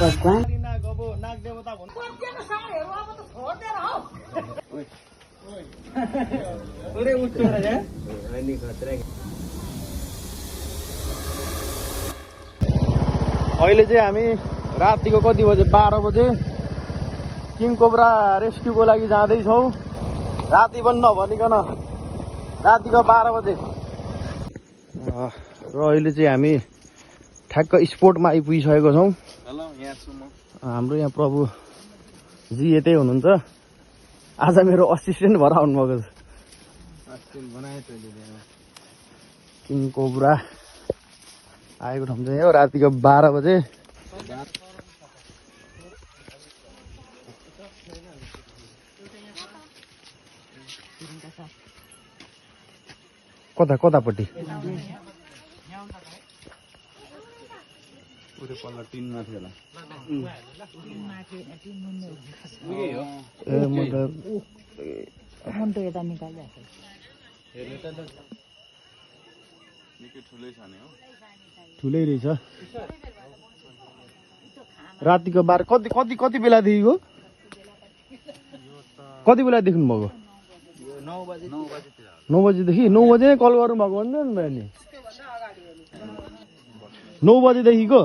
भगवान अहिले चाहिँ हामी रातिको कति बजे 12 बजे किङ कोब्रा रेस्क्युको लागि जाँदैछौँ। राति पनि नभनिकन रातिको 12 बजे र अहिले चाहिँ हामी ठ्याक्क स्पोर्टमा आइपुगिसकेको छौँ। हाम्रो यहाँ प्रभुजी यतै हुनुहुन्छ। आज मेरो असिस्टेन्ट भएर आउनुभएको छ। किङ कोब्रा आएको ठाउँ चाहिँ हो रातिको 12 बजे। कतापट्टि ठुलै रहेछ। रातिको 12 कति बेलादेखिको कति बेला देख्नु भएको? 9 बजेदेखि 9 बजे कल गर्नु भएको भन्दा नि 9 बजेदेखिको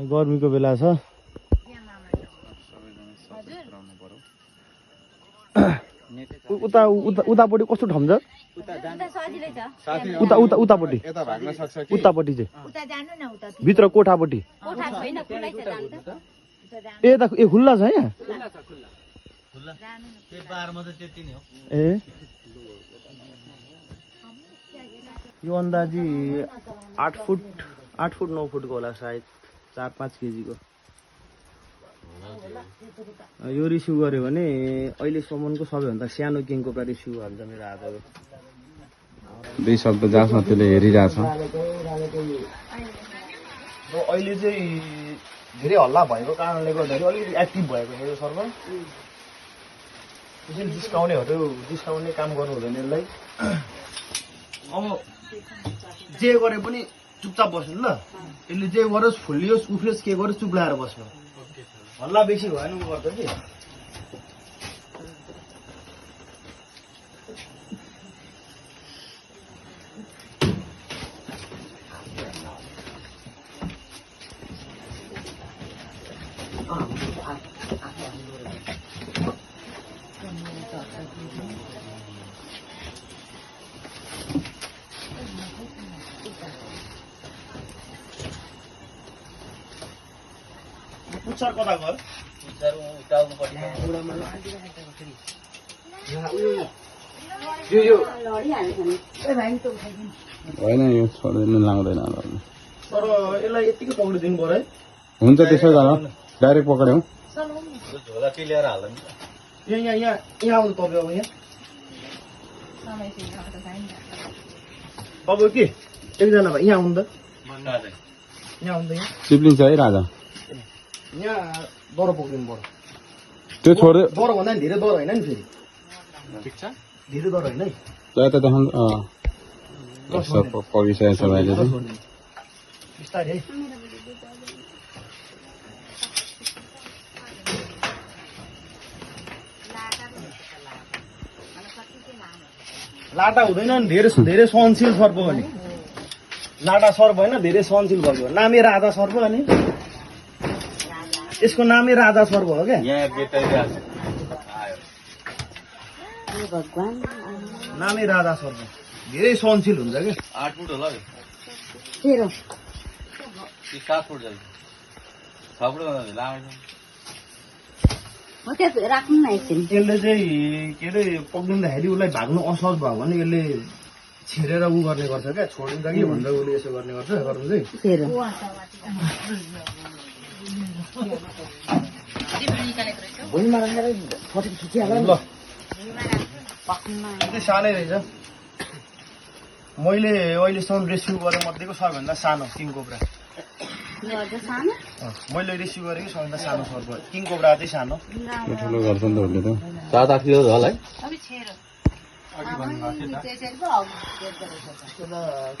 गर्मीको बेला छ। उतापट्टि कस्तो ठाउँ छ? उतापट्टि उतापट्टि चाहिँ भित्र कोठापट्टि ए खुल्ला छ यहाँ? ए यो अन्दाजी 8 फुट 9 फुटको होला सायद, 4-5 केजीको। यो रिसिभ गर्यो भने अहिलेसम्मको सबैभन्दा सानो किङ कोब्रा रिसिभ भन्छ मेरो हातको। 2 शब्द जासमा त्यसले हेरिरहेछ। अहिले चाहिँ धेरै हल्ला भएको कारणले गर्दाखेरि अलिकति एक्टिभ भएको छ यो सर्भर। त्यसैले जिस्काउने काम गर्नु हुँदैन यसलाई। अब जे गरे पनि चुपचाप बस्नु ल। यसले जे गरोस् फुलियोस् उफ्रियोस् के गरोस् चुप लाएर बस्नु। हल्ला बेसी भएन गर्छ कि। पुच्छर कता गयो? होइन यो छोड्दैन, लाउँदैन। तर यसलाई यतिकै पक्रिदिनु पर्यो है। हुन्छ त्यसै गर, डाइरेक्ट पक्र्यौँ। यहाँ आउनु तपाईँ। अब यहाँ तपाईँ के एकजना भाइ यहाँ आउनु त। यहाँ आउनु त। यहाँ सिप्लिन्छ है राजा। यहाँ डर पक्रिनु पर्यो। त्यो छोड्दै डर भन्दा नि धेरै डर होइन नि फेरि। ठिक छ, धेरै डर होइन है। त देखाउनु पगिसकेको छ भाइले चाहिँ। बिस्तारै है। लाटा हुँदैन नि, धेरै सहनशील सर्प हो नि। लाटा सर्प होइन, धेरै सहनशील भएको नामै राजा सर्प। अनि यसको नामै राजा सर्प हो क्या। भगवान नामै राजा सर्प, धेरै सहनशील हुन्छ क्या। 8 फुट होला 13 7 फुट जान्छ 6 फुट लामो राख्नु न एकछिन। यसले चाहिँ के अरे पक्रिँदाखेरि उसलाई भाग्नु असहज भयो भने यसले छिरेर उ गर्ने गर्छ क्या। छोडिन्छ कि भनेर उसले यसो गर्ने गर्छ। गर्नु चाहिँ भुइँमा राखेर फटिक खिचिहाल्छ ल। त्यो सानै रहेछ। मैले अहिलेसम्म रेस्क्यु गरे मध्येको सबैभन्दा सानो किङ कोब्रा। मैले रिसिभ गरेको सबैभन्दा सानो सर्प किङ कोब्रा चाहिँ सानो। ठुलो गर्छ नि त उसले त। 7-8 किलो होला है।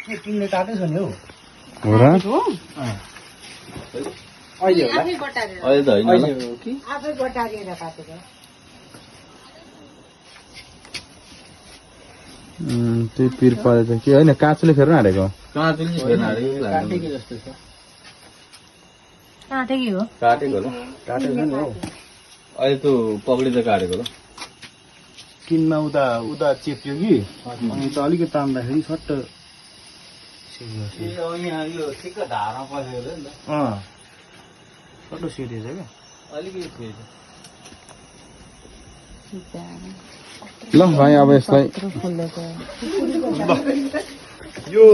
के किन्ने काटै छ नि हौ। हो र? अहिले होला आफै बटारेर अहिले त होइन होला। अहिले हो कि आफै बटारेर काटेको त्यही पिर परेछ कि होइन काँचोले फेर्न हालेको काँचो नि फेर्न हालेको काटेको जस्तो छ काटेकै हो काटेको होला। काटेको छ नि हौ अहिले त्यो पक्रिँदै काटेको होला। किनमा उता चेप्यो कि अनि त अलिकति तान्दाखेरि सट्ट यहाँ यो ठिक्क धारमा पसेको थियो नि त। सट्ट सेरिएछ क्या अलिकति फेरि ल भाइ अब यसलाई यो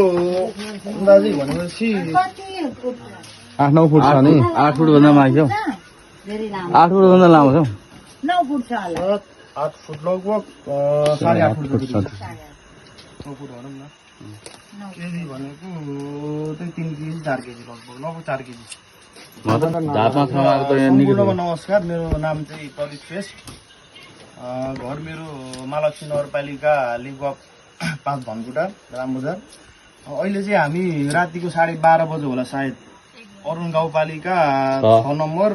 दाजु भनेपछि 8-9 फुट छ नि 8 फुटभन्दा माथि हौ। धेरै लामो 8 फुटभन्दा लामो छ हौ। 9 फुट छ होला 8 फुट लगभग 8.5 फुट फुट जति छ। 9 फुट भनौँ न केजी भनेको त्यही 3 केजी 4 केजी लगभग लगभग 4 केजी धापमा समाएको त यहाँ निकै सम्पूर्णमा नमस्कार मेरो नाम चाहिँ प्रदीप श्रेष्ठ घर मेरो महालक्ष्मी नगरपालिका लिगअप 5 धनकुटा रामबजार अहिले चाहिँ हामी रातिको 12:30 बजे होला सायद अरुण गाउँपालिका 6 नम्बर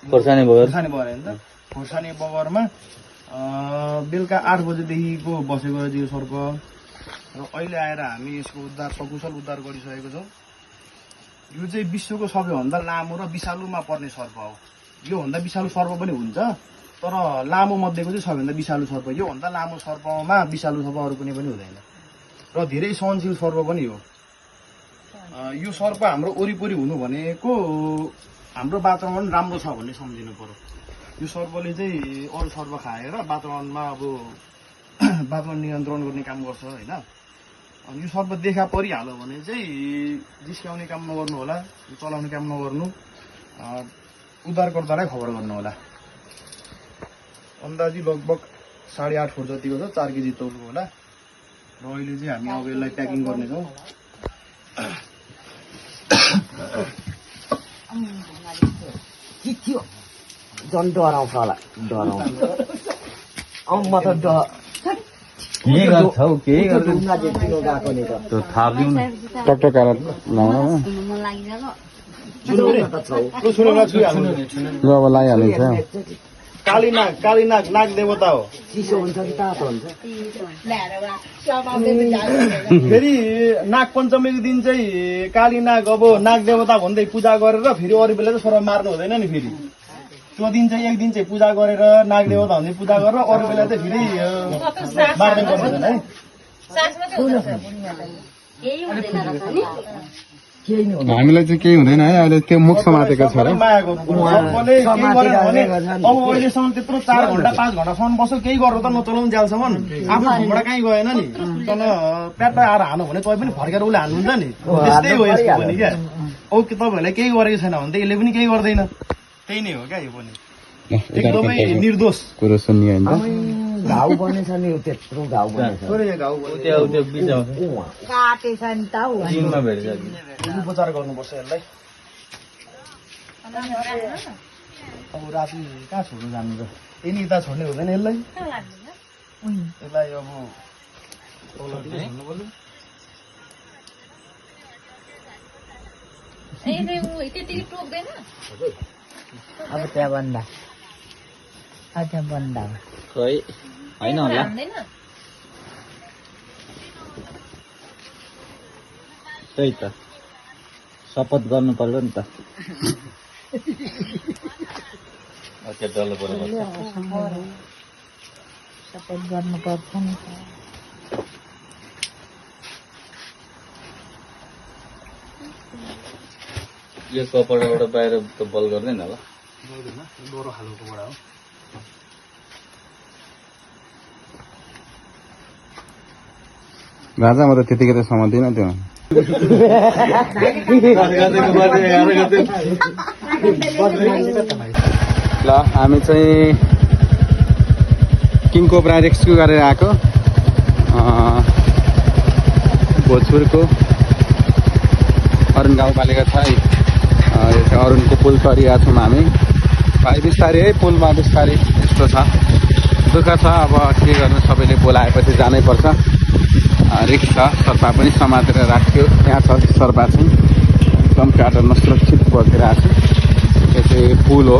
खोर्सानी बगर खोर्सानी बगर होइन त खोर्सानी बगरमा बेलुका 8 बजेदेखिको बसेको रहेछ यो सर्प र अहिले आएर हामी यसको उद्धार सकुशल उद्धार गरिसकेको छौँ यो चाहिँ विश्वको सबैभन्दा लामो र विषालुमा पर्ने सर्प हो योभन्दा विषालु सर्प पनि हुन्छ तर लामो मध्येको चाहिँ सबैभन्दा विषालु सर्प योभन्दा लामो सर्पमा विषालु सर्प अरू कुनै पनि हुँदैन र धेरै सहनशील सर्प पनि हो यो सर्प हाम्रो वरिपरि हुनु भनेको हाम्रो वातावरण राम्रो छ भन्ने सम्झिनु पर्यो यो सर्पले चाहिँ अरू सर्प खाएर वातावरणमा अब वातावरण नियन्त्रण गर्ने काम गर्छ होइन अनि यो सर्प देखा परिहाल्यो भने चाहिँ जिस्काउने काम नगर्नु होला चलाउने काम नगर्नु उद्धारकर्तालाई खबर गर्नु होला अन्दाजी लगभग 8.5 फुट जतिको छ 4 केजी तौलको होला र अहिले चाहिँ हामी अब यसलाई प्याकिङ गर्नेछौँ झन् डराउँछ होला डराउँछ म त के गर्छौ के गर्छौ गएको नि त त्यो थाप्दिउँ न टकटकाएर लाउन मन लागिरहेको ल अब लगाइहालिन्छ कालीनाग नाग देवता हो चिसो हुन्छ कि तातो हुन्छ फेरि नाग पञ्चमीको दिन चाहिँ कालीनाग अब नाग देवता भन्दै पूजा गरेर फेरि अरू बेला चाहिँ सर्प मार्नु हुँदैन नि फेरि त्यो दिन चाहिँ एक दिन चाहिँ पूजा गरेर नाग देवता भन्दै पूजा गरेर अरू बेला चाहिँ फेरि मार्दै गर्नु हुँदैन है केही हुँदैन रहेछ नि हामीलाई चाहिँ केही हुँदैन है अहिले त्यो मुख समातेको छ र मायाको सर्पले केही गरेन भने अब अहिलेसम्म त्यत्रो 4 घण्टा 5 घण्टासम्म बस्यो केही गरेर त नचलाउनु ज्यालसम्म आफ्नो ठाउँबाट कहीँ गएन नि तल प्याट आएर हानु भने तै पनि फर्केर उसले हान्नुहुन्छ नि त्यस्तै हो यसको पनि क्या औ के तपाईँहरूलाई केही गरेको छैन भने त यसले पनि केही गर्दैन त्यही नै हो क्या यो पनि एकदमै निर्दोष कुरो सुन्ने होइन घाउ बनेछ नि त्यत्रो घाउ बनेछ त्यो बिचमा काटेछ नि त हौ जिममा भेट्छ उपचार गर्नुपर्छ यसलाई अब राति कहाँ छोड्नु जानु र यिनी यता छोड्ने हुँदैन यसलाई यसलाई अब तलतिर छोड्नु पर्यो अब त्यहाँ बन्दा त्यहाँ बन्दा खै होइन होला त्यही त शपथ गर्नु पर्यो नि त त्यो डल्लो पर्यो सपोर्ट गर्नुपर्छ नि त यो कपडाबाट बाहिर त बल गर्दैन होला डोरो खालको बाट हो राजामा त त्यतिकै त समात्दैन त्यो ल हामी चाहिँ किङ कोब्रा रेस्क्यु गरेर आएको भोजपुरको अरुण गाउँपालिका छ है यो चाहिँ अरुणको पुल तरिरहेको छौँ हामी भाइ बिस्तारै है पुलमा बिस्तारै यस्तो छ दुःख छ अब के गर्नु सबैले बोलाएपछि जानै पर्छ रिक्स छ सर्पा पनि समातेर राख्यो यहाँ छ सर्पा चाहिँ एकदम प्याटर्नमा सुरक्षित बगिरहेको छ। यो चाहिँ पुल हो,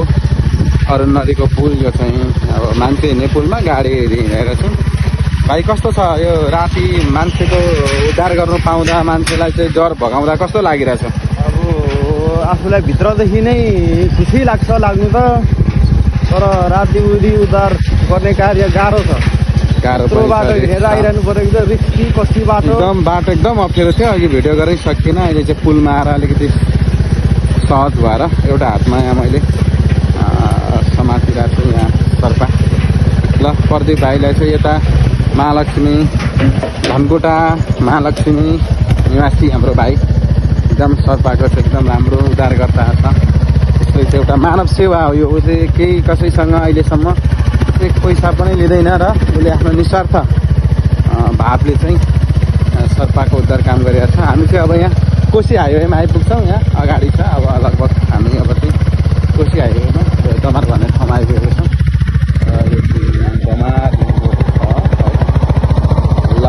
अरुण नदीको पुल। यो चाहिँ अब मान्छे हिँड्ने पुलमा गाडी हिँडेर छौँ। भाइ कस्तो छ यो राति मान्छेको उद्धार गर्नु पाउँदा मान्छेलाई चाहिँ डर भगाउँदा कस्तो लागिरहेछ? अब आफूलाई भित्रदेखि नै खुसी लाग्छ लाग्नु त, तर राति उद्धार गर्ने कार्य गाह्रो छ। गाह्रो यत्रो बाटो हिँडेर आइरहनु पऱ्यो कि रिस्की कस्ती बाटो। बाटो एकदम अप्ठ्यारो थियो। अघि भिडियो गरेर सकिनँ, अहिले चाहिँ पुलमा आएर अलिकति सहज भएर एउटा हातमा यहाँ मैले समातिरहेको छु यहाँ सर्पा। ल प्रदीप भाइलाई चाहिँ यता महालक्ष्मी धनकुटा महालक्ष्मी निवासी हाम्रो भाइ एकदम सर्पाको चाहिँ एकदम राम्रो उद्धारकर्ता छ। यसले चाहिँ एउटा मानव सेवा हो यो। उसले केही कसैसँग अहिलेसम्म एक पैसा पनि लिँदैन र उसले आफ्नो निस्वार्थ भावले चाहिँ सर्पाको उद्धार काम गरिरहेको छ। हामी चाहिँ अब यहाँ कोशी हाइवेमा आइपुग्छौँ। यहाँ अगाडि छ, अब लगभग हामी अब चाहिँ कोशी हाइवेमा दमार भन्ने ठाउँमा आइपुगेको छौँ। यो चाहिँ दमार ल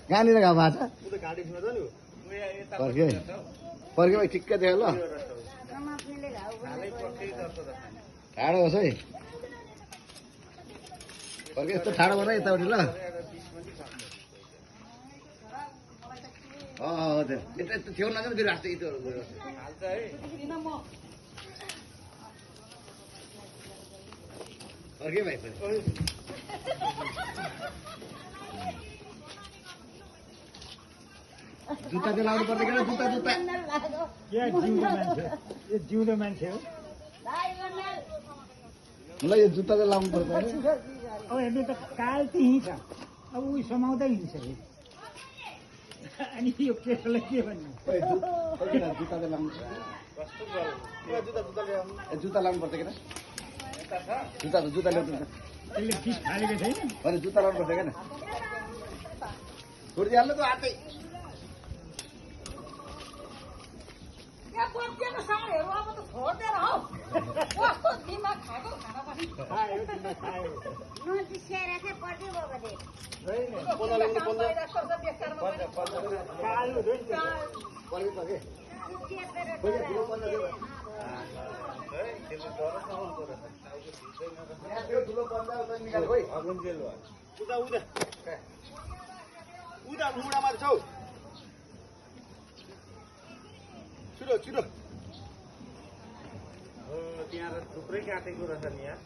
कहाँनिर घाउ भएको छ? पर्खे भाइ ठिक्कै थियो ल। ठाडो होस् है, पर्खे यस्तो ठाडो भएर यतापट्टि ल। हजुर यता छेउ लाग्छ फेरि राष्ट्र पर्खे भाइ जुत्ता चाहिँ लाउनु पर्छ कि जुत्ता जिउँदो मान्छे हो। ल यो जुत्ता चाहिँ लाउनु पर्छ। अब हेर्नु त काल त्यहीँ छ, अब उयो समाउँदै हिँड्छ अनि यो केटालाई के भन्नु? जुत्ता चाहिँ लाउनु जुत्ता लाउनु पर्छ किन? जुत्ता ल्याउँछ त्यसले फिस फालेको छैन। अनि जुत्ता लाउनु पर्छ किन? छोडिदिइहाल्नु त हातै। छिटो त्यहाँ थुप्रै काटेको रहेछ नि, यहाँ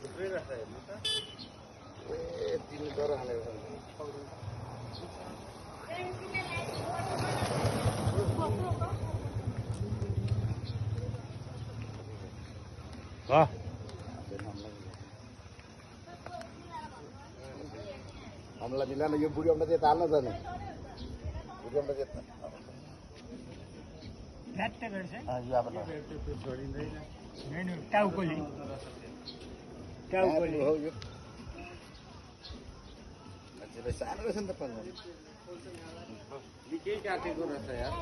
थुप्रै रहेछ हेर्नु त। तिमी डर हालेको हामीलाई मिलाएर यो बुढी अम्मा चाहिँ हाल्न जाने बुढी अम्मा चाहिँ फ्ल्याट्ट गर्छ यो अब छोडिँदैन। टाउकोले हो यो मान्छेलाई सानो रहेछ नि त पन्ध्र निकै काटेको रहेछ यार।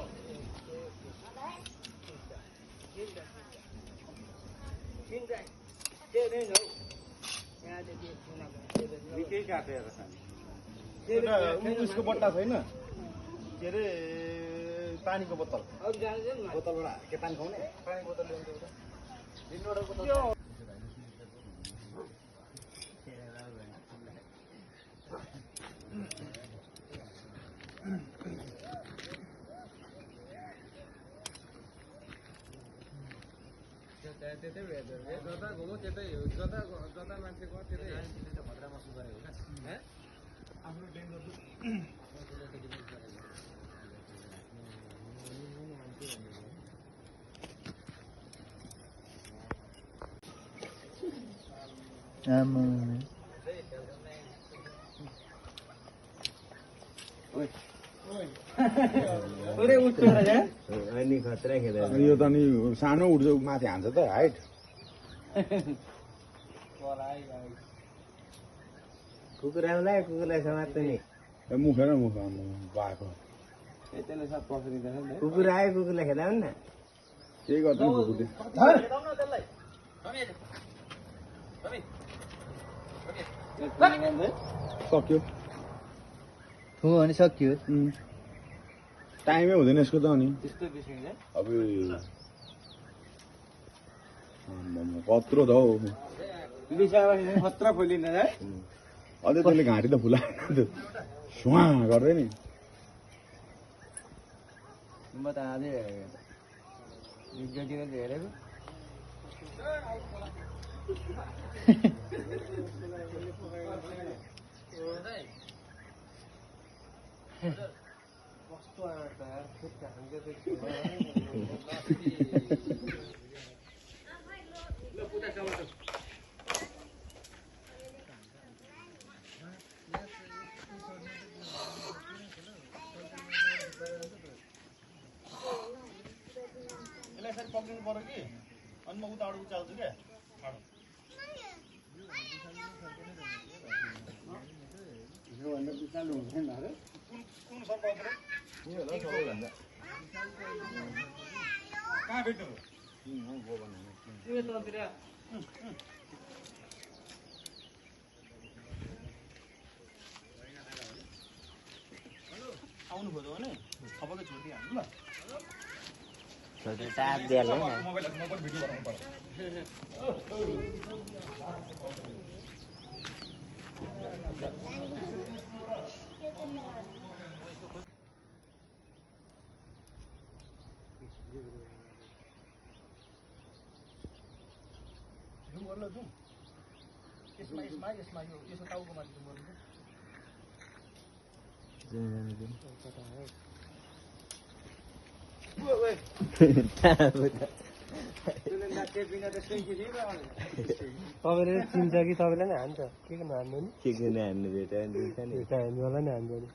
निकै काटेर उसको बट्टा छैन के अरे पानीको बोतल बोतलबाट के पानी खुवाउने पानीको बोतल ल्याउँछ त्यतै जता घुमो त्यतै जता मान्छे गयो त्यतै भद्रा मसु गरेको क्या आफ्नो डेन्जर अनि खतरा खेल यो त नि सानो उठ्छ माथि हान्छ त हाइट कुकुरलाई समात्छ नि मुखेर मुख भएको कुकुर आयो कुकुरलाई खेदाउनु न केही गर्दैन कुकुरले सक्यो थुमो भने सक्यो टाइमै हुँदैन यसको त अनि अब कत्रो त हौ खतरा फैलिँदा अझै त्यसले घाँटी त फुलाएन सुहा गर्दै नि म त आजै जतिको हेरेको यसलाई पक्रिनु पर्यो कि अनि म उताबाट उचाल्छु क्या कुन सर्प कहाँ भेट्नु आउनु खोज्यो भने सबैको छोडिदिइहाल्नु ल टाप दिइहाल्नु नि मोबाइल भिडियो बनाउनु पर्छ जुम गर्नु जुम यसमा यो टाउको माथि जुम गर्नु तपाईँले चिन्छ कि तपाईँलाई नै हान्छ के गर्नु हान्नु नि के गर्ने हान्नु भेटा भेटा हान्नुवाला नै हान्छ नि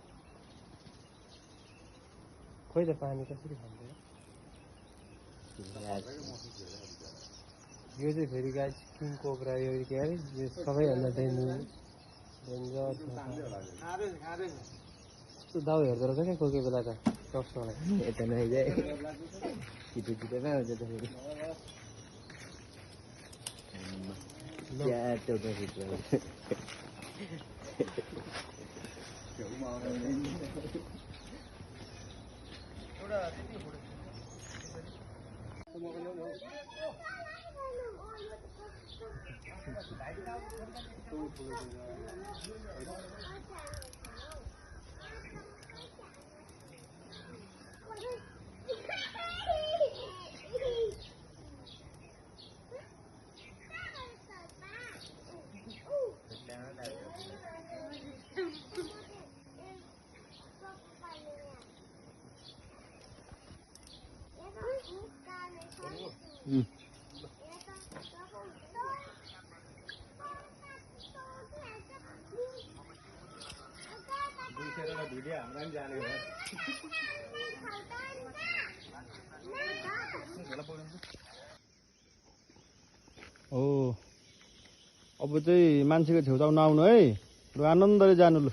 खोइ त पानी कसरी खान्छ यो चाहिँ फेरि गाई किङ कोब्रा यो के अरे यो सबैभन्दा डेन्जर दाउ हेर्दो रहेछ क्या कोही कोही बेला त डक्टरलाई यता नआइजाए छिटोमै आउँछ त फेरि हो अब चाहिँ मान्छेको छेउछाउ नआउनु है लु आनन्दले जानु लु